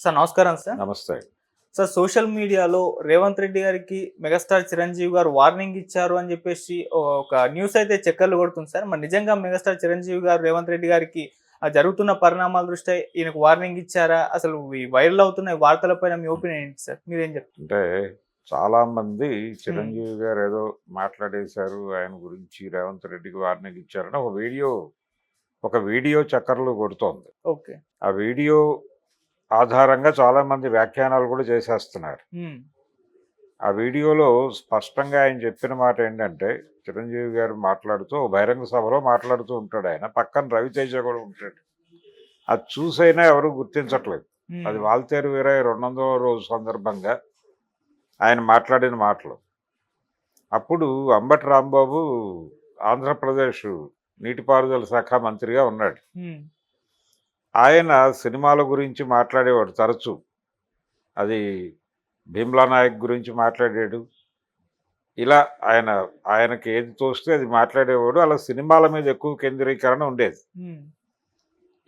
Sir నమస్కారం sir. నమస్తే. Sir social మీడియాలో రేవంత్ రెడ్డి గారికి మెగాస్టార్ చిరంజీవి గారు వార్నింగ్ ఇచ్చారు అని చెప్పేసి ఒక న్యూస్ అయితే చక్కర్లు కొడుతుంది సార్. మరి నిజంగా మెగాస్టార్ చిరంజీవి గారు రేవంత్ రెడ్డి గారికి జరుగుతున్న పరిణామాల దృష్ట్యా ఈయనకు వార్నింగ్ ఇచ్చారా? అసలు ఈ వైరల్ అవుతున్న వార్తలపైన మీ ఒపీనియన్ ఏంటి సార్? మీరేం చెప్తారు? అంటే చాలామంది హ్మ్. చిరంజీవి గారు ఏదో మాట్లాడేశారు, ఆయన గురించి రేవంత్ రెడ్డికి వార్నింగ్ ఇచ్చారని ఒక వీడియో చక్కర్లు కొడుతోంది. ఓకే. ఆ వీడియో ఆధారంగా చాలామంది వ్యాఖ్యానాలు కూడా చేసేస్తున్నారు. హ్మ్. ఆ వీడియోలో స్పష్టంగా ఆయన చెప్పిన మాట ఏంటంటే, చిరంజీవి గారు మాట్లాడుతూ ఓ బహిరంగ సభలో మాట్లాడుతూ ఉంటాడు ఆయన. పక్కన రవితేజ కూడా ఉంటాడు. అది చూసైనా ఎవరు గుర్తించట్లేదు. అది హ్మ్. వాల్తేరు వీరయ్య 200వ రోజు సందర్భంగా ఆయన మాట్లాడిన మాటలు. అప్పుడు అంబటి రాంబాబు ఆంధ్రప్రదేశ్ నీటిపారుదల శాఖ మంత్రిగా ఉన్నాడు. హ్మ్. ఆయన సినిమాల గురించి మాట్లాడేవాడు తరచూ. అది 'భీమ్లా నాయక్' గురించి మాట్లాడాడు. ఇలా ఆయనకి ఏది తోస్తే అది మాట్లాడేవాడు. అలా సినిమాల మీద ఎక్కువ కేంద్రీకరణ ఉండేది. హ్మ్.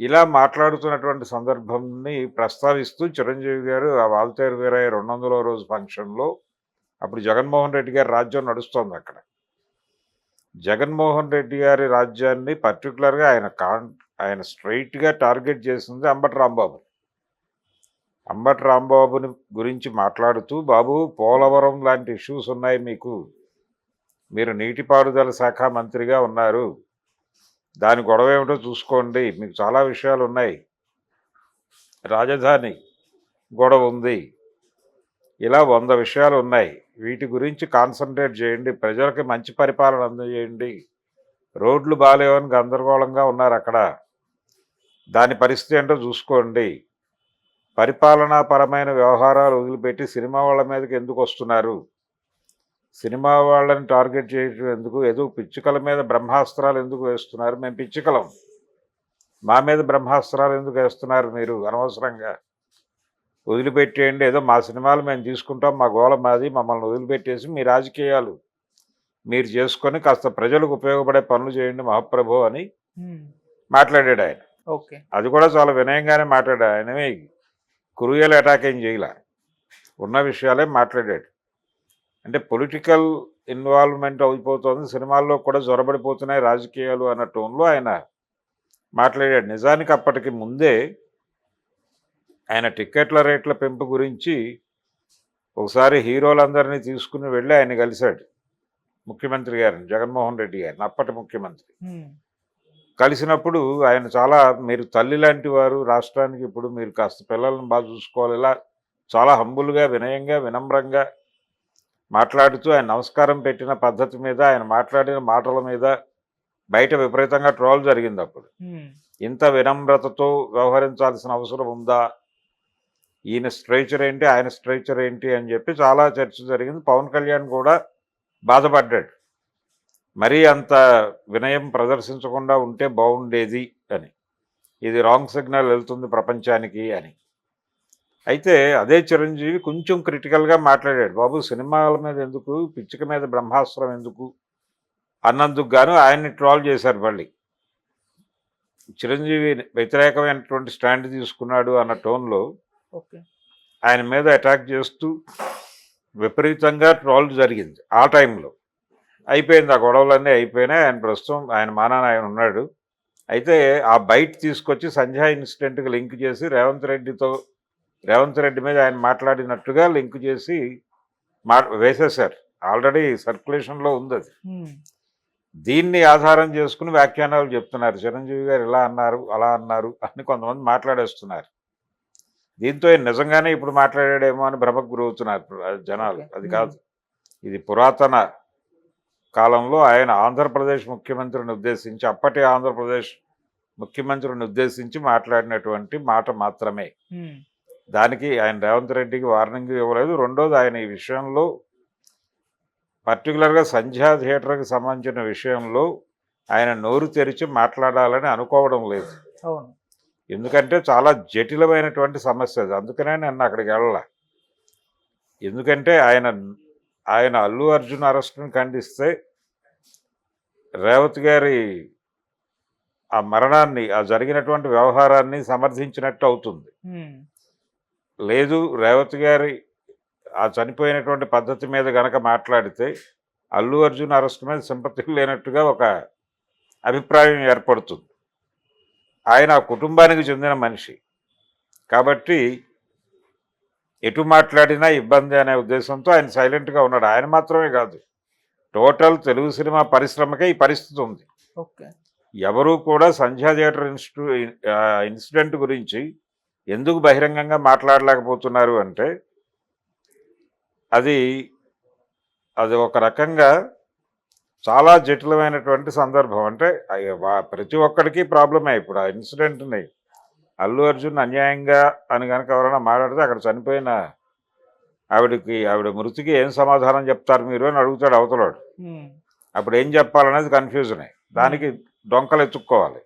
ఇలా మాట్లాడుతున్నటువంటి సందర్భంని ప్రస్తావిస్తూ చిరంజీవి గారు ఆ వాల్తేరు వీరయ్య 200వ రోజు ఫంక్షన్‌లో అప్పుడు జగన్మోహన్ రెడ్డి గారి రాజ్యం నడుస్తోందక్కడ. జగన్మోహన్ రెడ్డి గారి రాజ్యాన్ని పర్టిక్యులర్‌గా ఆయన స్ట్రెయిట్‌గా టార్గెట్ చేసింది అంబటి రాంబాబు. అంబటి రాంబాబుని గురించి మాట్లాడుతూ, "బాబు పోలవరం లాంటి ఇష్యూస్ ఉన్నాయి మీకు. మీరు నీటిపారుదల శాఖ మంత్రిగా ఉన్నారు. దాని గొడవేమిటో చూసుకోండి. మీకు చాలా విషయాలున్నాయి. రాజధాని గొడవ ఉంది. ఇలా 100 విషయాలున్నాయి. వీటి గురించి కాన్సంట్రేట్ చేయండి. ప్రజలకి మంచి పరిపాలన అందజేయండి. రోడ్లు బాలేవని గందరగోళంగా ఉన్నారక్కడ. దాని పరిస్థితి ఏంటో చూసుకోండి. పరిపాలనాపరమైన వ్యవహారాలు వదిలిపెట్టి సినిమా వాళ్ళ మీదకి ఎందుకొస్తున్నారు? సినిమా వాళ్ళని టార్గెట్ చేయడం ఎందుకు? ఏదో పిచ్చుకల మీద బ్రహ్మాస్త్రాలు ఎందుకు వేస్తున్నారు? మేము పిచ్చుకలం. మా మీద బ్రహ్మాస్త్రాలు ఎందుకు వేస్తున్నారు మీరు అనవసరంగా? వదిలిపెట్టేయండి. ఏదో మా సినిమాలు మేము తీసుకుంటాం. మా గోల మాది. మమ్మల్ని వదిలిపెట్టేసి మీ రాజకీయాలు మీరు చేసుకొని కాస్త ప్రజలకు ఉపయోగపడే పనులు చేయండి మహాప్రభో" అని హ్మ్. మాట్లాడాడాయన. ఓకే. అది కూడా చాలా వినయంగానే మాట్లాడాడు. ఆయనేమి క్రూయల్ అటాక్ ఏం చేయలా. ఉన్న విషయాలే మాట్లాడాడు. అంటే పొలిటికల్ ఇన్వాల్వ్‌మెంట్ అయిపోతోంది. సినిమాల్లో కూడా జొరబడిపోతున్నాయి రాజకీయాలు అన్న టోన్‌లో ఆయన మాట్లాడాడు. నిజానికి అప్పటికి ముందే ఆయన టిక్కెట్ల రేట్ల పెంపు గురించి ఒకసారి హీరోలందరినీ తీసుకుని వెళ్ళి ఆయన కలిశాడు. ముఖ్యమంత్రి గారిని, జగన్మోహన్ రెడ్డి గారిని, అప్పటి ముఖ్యమంత్రి. హ్మ్. కలిసినప్పుడు ఆయన చాలా, "మీరు తల్లి లాంటి వారు రాష్ట్రానికి, ఇప్పుడు మీరు కాస్త పిల్లల్ని బాగా చూసుకోవాలి." ఇలా చాలా హంబుల్‌గా, వినయంగా, వినమ్రంగా మాట్లాడుతూ ఆయన నమస్కారం పెట్టిన పద్ధతి మీద, ఆయన మాట్లాడిన మాటల మీద బయట విపరీతంగా ట్రోల్ జరిగిందప్పుడు. హ్మ్. ఇంత వినమ్రతతో వ్యవహరించాల్సిన అవసరం ఉందా? ఈయన స్ట్రెచర్ ఏంటి? ఆయన స్ట్రెచర్ ఏంటి? అని చెప్పి చాలా చర్చ జరిగింది. పవన్ కళ్యాణ్ కూడా బాధపడ్డాడు. మరీ అంత వినయం ప్రదర్శించకుండా ఉంటే బాగుండేది అని. ఇది రాంగ్ సిగ్నల్ వెళ్తుంది ప్రపంచానికి అని. అయితే అదే చిరంజీవి కొంచెం క్రిటికల్‌గా మాట్లాడాడు. "బాబు సినిమాల మీద ఎందుకు? పిచ్చుక మీద బ్రహ్మాస్త్రం ఎందుకు?" అన్నందుకు గాను ఆయన్ని ట్రోల్ చేశారు మళ్ళీ. చిరంజీవి వ్యతిరేకమైనటువంటి స్టాండ్ తీసుకున్నాడు అన్న టోన్‌లో ఓకే. ఆయన మీద అటాక్ చేస్తూ విపరీతంగా ట్రోల్ జరిగింది ఆ టైంలో. అయిపోయింది. ఆ గొడవలన్నీ అయిపోయినాయి. ఆయన ప్రస్తుతం ఆయన మానాన ఆయన ఉన్నాడు. అయితే ఆ బైట్ తీసుకొచ్చి సంధ్యా ఇన్సిడెంట్‌కి లింక్ చేసి రేవంత్ రెడ్డి మీద ఆయన మాట్లాడినట్టుగా లింక్ చేసి వేసేశారు. ఆల్రెడీ సర్క్యులేషన్‌లో ఉందది. హ్మ్. దీన్ని ఆధారం చేసుకుని వ్యాఖ్యానాలు చెప్తున్నారు. చిరంజీవి గారు ఇలా అన్నారు, అలా అన్నారు అని కొంతమంది మాట్లాడేస్తున్నారు. దీంతో ఈయన నిజంగానే ఇప్పుడు మాట్లాడాడేమో అని భ్రమకు గురవుతున్నారు జనాలు. ఓకే. అది హ్మ్. కాదు. ఇది పురాతన కాలంలో ఆయన ఆంధ్రప్రదేశ్ ముఖ్యమంత్రిని ఉద్దేశించి, అప్పటి ఆంధ్రప్రదేశ్ ముఖ్యమంత్రిని ఉద్దేశించి మాట్లాడినటువంటి మాట మాత్రమే. హ్మ్. దానికి ఆయన రేవంత్ రెడ్డికి వార్నింగ్ ఇవ్వలేదు. రెండోది, ఆయన ఈ విషయంలో పర్టికులర్‌గా సంధ్యా థియేటర్‌కి సంబంధించిన విషయంలో ఆయన నోరు తెరిచి మాట్లాడాలని అనుకోవడం లేదు. అవును. ఎందుకంటే చాలా జటిలమైనటువంటి సమస్య అది. అందుకనే నేను అక్కడికి వెళ్ళలా. ఎందుకంటే ఆయన అల్లు అర్జున్ అరెస్ట్‌ని ఖండిస్తే రేవతి గారి ఆ మరణాన్ని, ఆ జరిగినటువంటి వ్యవహారాన్ని సమర్థించినట్టు అవుతుంది. హ్మ్. లేదు రేవతి గారి ఆ చనిపోయినటువంటి పద్ధతి మీద గనక మాట్లాడితే అల్లు అర్జున్ అరెస్ట్ మీద సింపతి లేనట్టుగా ఒక అభిప్రాయం ఏర్పడుతుంది. ఆయన ఆ కుటుంబానికి చెందిన మనిషి కాబట్టి ఎటు మాట్లాడినా ఇబ్బంది అనే ఉద్దేశంతో ఆయన సైలెంట్గా ఉన్నాడు. ఆయన మాత్రమే కాదు, టోటల్ తెలుగు సినిమా పరిశ్రమకే ఈ పరిస్థితి ఉంది. ఓకే. ఎవరూ కూడా సంధ్యా థియేటర్ ఇన్సిడెంట్ గురించి ఎందుకు బహిరంగంగా మాట్లాడలేకపోతున్నారు అంటే అది అది ఒక రకంగా చాలా జటిలమైనటువంటి సందర్భం. అంటే ప్రతి ఒక్కడికి ప్రాబ్లమే. ఇప్పుడు ఆ ఇన్సిడెంట్ని అల్లు అర్జున్ అన్యాయంగా అని కనుక ఎవరైనా మాట్లాడితే అక్కడ చనిపోయిన ఆవిడ మృతికి ఏం సమాధానం చెప్తారు మీరు అని అడుగుతాడు అవతలాడు. అప్పుడు ఏం చెప్పాలనేది కన్ఫ్యూజనే, దానికి డొంకలు ఎత్తుక్కోవాలి.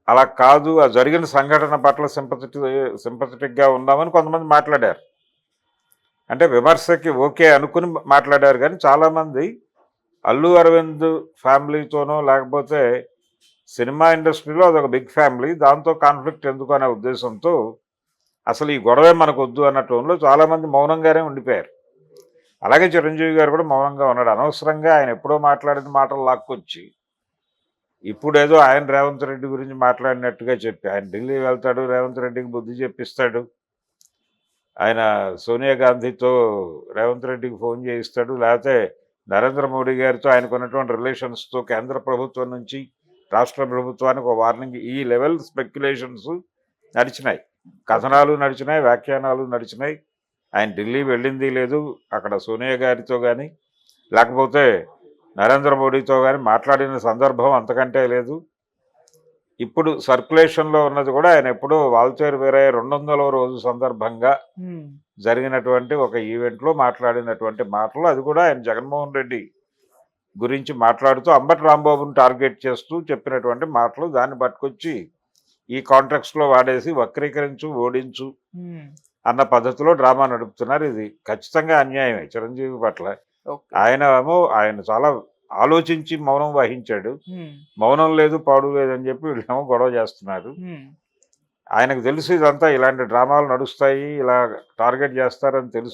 అలా కాదు, ఆ జరిగిన సంఘటన పట్ల సింపథెటిక్గా ఉన్నామని కొంతమంది మాట్లాడారు. అంటే విమర్శకి ఓకే అనుకుని మాట్లాడారు. కానీ చాలామంది అల్లు అరవింద్ ఫ్యామిలీతోనో లేకపోతే సినిమా ఇండస్ట్రీలో అదొక బిగ్ ఫ్యామిలీ, దాంతో కాన్ఫ్లిక్ట్ ఎందుకు అనే ఉద్దేశంతో అసలు ఈ గొడవే మనకు వద్దు అన్న టోన్లో చాలామంది మౌనంగానే ఉండిపోయారు. అలాగే చిరంజీవి గారు కూడా మౌనంగా ఉన్నాడు. అనవసరంగా ఆయన ఎప్పుడో మాట్లాడిన మాటలు లాక్కొచ్చి ఇప్పుడేదో ఆయన రేవంత్ రెడ్డి గురించి మాట్లాడినట్టుగా చెప్పి, ఆయన ఢిల్లీ వెళ్తాడు, రేవంత్ రెడ్డికి బుద్ధి చెప్పిస్తాడు, ఆయన సోనియా గాంధీతో రేవంత్ రెడ్డికి ఫోన్ చేయిస్తాడు, లేకపోతే నరేంద్ర మోడీ గారితో ఆయనకున్నటువంటి రిలేషన్స్తో కేంద్ర ప్రభుత్వం నుంచి రాష్ట్ర ప్రభుత్వానికి ఒక వార్నింగ్, ఈ లెవెల్ స్పెక్యులేషన్స్ నడిచినాయి, కథనాలు నడిచినాయి, వ్యాఖ్యానాలు నడిచినాయి. ఆయన ఢిల్లీ వెళ్ళింది లేదు, అక్కడ సోనియా గారితో కానీ లేకపోతే నరేంద్ర మోడీతో కానీ మాట్లాడిన సందర్భం అంతకంటే లేదు. ఇప్పుడు సర్క్యులేషన్లో ఉన్నది కూడా ఆయన ఎప్పుడో వాల్తేరు వీరయ్య 200వ రోజు సందర్భంగా జరిగినటువంటి ఒక ఈవెంట్లో మాట్లాడినటువంటి మాటలు. అది కూడా ఆయన జగన్మోహన్ రెడ్డి గురించి మాట్లాడుతూ అంబటి రాంబాబుని టార్గెట్ చేస్తూ చెప్పినటువంటి మాటలు. దాన్ని పట్టుకొచ్చి ఈ కాంట్రాక్ట్స్లో వాడేసి వక్రీకరించు, ఓడించు అన్న పద్ధతిలో డ్రామా నడుపుతున్నారు. ఇది ఖచ్చితంగా అన్యాయమే చిరంజీవి పట్ల. ఆయన చాలా ఆలోచించి మౌనం వహించాడు. మౌనం లేదు, పాడు లేదు అని చెప్పి వీళ్ళేమో గొడవ చేస్తున్నారు. ఆయనకు తెలుసు ఇదంతా ఇలాంటి డ్రామాలు నడుస్తాయి, ఇలా టార్గెట్ చేస్తారని తెలుసు.